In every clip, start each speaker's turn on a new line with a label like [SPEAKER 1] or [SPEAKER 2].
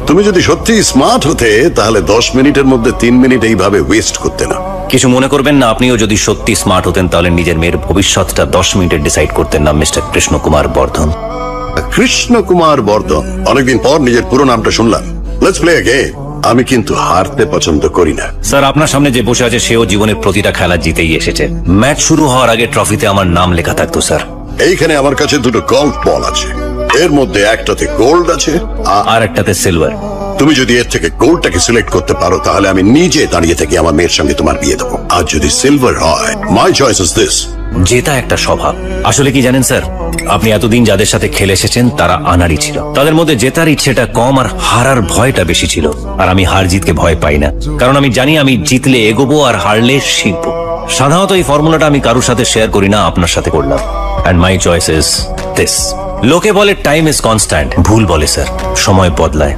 [SPEAKER 1] তুমি যদি সত্যি স্মার্ট হতে তাহলে 10 মিনিটের মধ্যে 3 মিনিট এইভাবে ওয়েস্ট করতে না।
[SPEAKER 2] কিছু মনে করবেন না, আপনিও যদি সত্যি স্মার্ট হতেন তাহলে নিজের মেয়ের ভবিষ্যৎটা 10 মিনিটে ডিসাইড করতেন না মিস্টার কৃষ্ণ কুমার বর্ধন।
[SPEAKER 1] কৃষ্ণ কুমার বর্ধন, অনেকদিন পর নিজের পুরো নামটা শুনলাম। Let's play a game. আমি কিন্তু হারতে পছন্দ করি না।
[SPEAKER 2] স্যার, আপনার সামনে যে বসে আছে সেও জীবনের প্রতিটা খেলা জিতেই এসেছে। ম্যাচ শুরু হওয়ার আগে ট্রফিতে আমার নাম লেখা থাকতো স্যার।
[SPEAKER 1] এইখানে আমার কাছে দুটো গল্ফ বল আছে, এর মধ্যে একটাতে গোল্ড আছে
[SPEAKER 2] আর একটাতে সিলভার।
[SPEAKER 1] তুমি যদি এর থেকে গোল্ডটাকে সিলেক্ট করতে পারো তাহলে আমি নিজে দাঁড়িয়ে থেকে আমার মেয়ের সঙ্গে তোমার বিয়ে দেবো। আর যদি সিলভার হয়, মাই চয়েস ইজ দিস।
[SPEAKER 2] জেতা একটা স্বভাব। আসলে কি জানেন স্যার, আপনি এতদিন যাদের সাথে খেলে এসেছেন তারা আনাড়ি ছিল। তাদের মধ্যে জেতার ইচ্ছেটা কম আর হারার ভয়টা বেশি ছিল। আর আমি হার জিতকে ভয় পাই না, কারণ আমি জানি আমি জিতলে এগোবো আর হারলে শিখবো। সাধারণত এই ফর্মুলাটা আমি কারোর সাথে শেয়ার করি না, আপনার সাথে করলাম। And my choice is this. লোকে বলে টাইম ইজ কনস্ট্যান্ট, ভুল বলে স্যার, সময় বদলায়।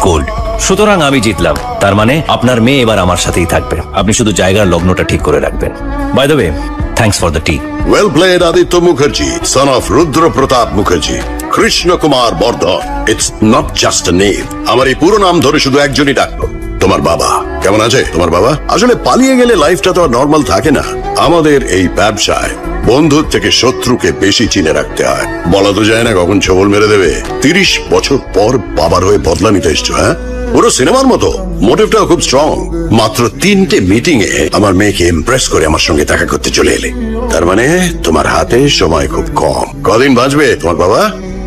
[SPEAKER 2] গোল্ড। সুতরাং আমি জিতলাম, তার মানে আপনার মেয়ে এবার আমার সাথেই থাকবে। আপনি শুধু জায়গার লগ্নটা ঠিক করে রাখবেন। By the way, thanks for the tea.
[SPEAKER 1] Well played Aditya Mukherjee, son of Rudra Pratap Mukherjee. Krishna Kumar Bardhan, it's not just a name. আমার এই পুরো নাম ধরে শুধু একজনই ডাকলো, তোমার বাবা। কেমন আছে তোমার বাবা? আসলে পালিয়ে গেলে লাইফটা তো আর নর্মাল থাকে না। আমাদের এই ব্যবসায় বন্ধুর থেকে শত্রুকে বেশি চিনে রাখতে হয়। বলা তো যায় না কখন ছবল মেরে দেবে। 30 বছর পর বাবার হয়ে বদলা নিতে এসছো, হ্যাঁ? পুরো সিনেমার মতো। মোটিভটাও খুব স্ট্রং। মাত্র 3টে মিটিং এ আমার মেয়েকে ইমপ্রেস করে আমার সঙ্গে দেখা করতে চলে এলে। তার মানে তোমার হাতে সময় খুব কম। কদিন বাঁচবে তোমার বাবা?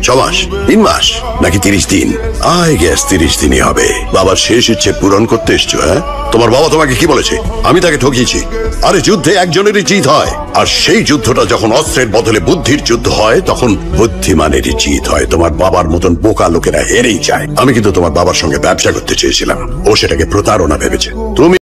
[SPEAKER 1] 6 মাস, 3 মাস, নাকি 30 দিন? আই গেস 30 দিনই হবে। বাবার শেষ ইচ্ছে পূরণ করতে এসছো, হ্যাঁ? তোমার বাবা তোমাকে কি বলেছে? আমি তাকে ঠকিয়েছি। আরে যুদ্ধে একজনেরই জিত হয়, আর সেই যুদ্ধটা যখন অস্ত্রের বদলে বুদ্ধির যুদ্ধ হয় তখন বুদ্ধিমানেরই জিত হয়। তোমার বাবার মতন বোকা লোকেরা হেরেই যায়। আমি কিন্তু তোমার বাবার সঙ্গে ব্যবসা করতে চেয়েছিলাম, ও সেটাকে প্রতারণা ভেবেছে। তুমি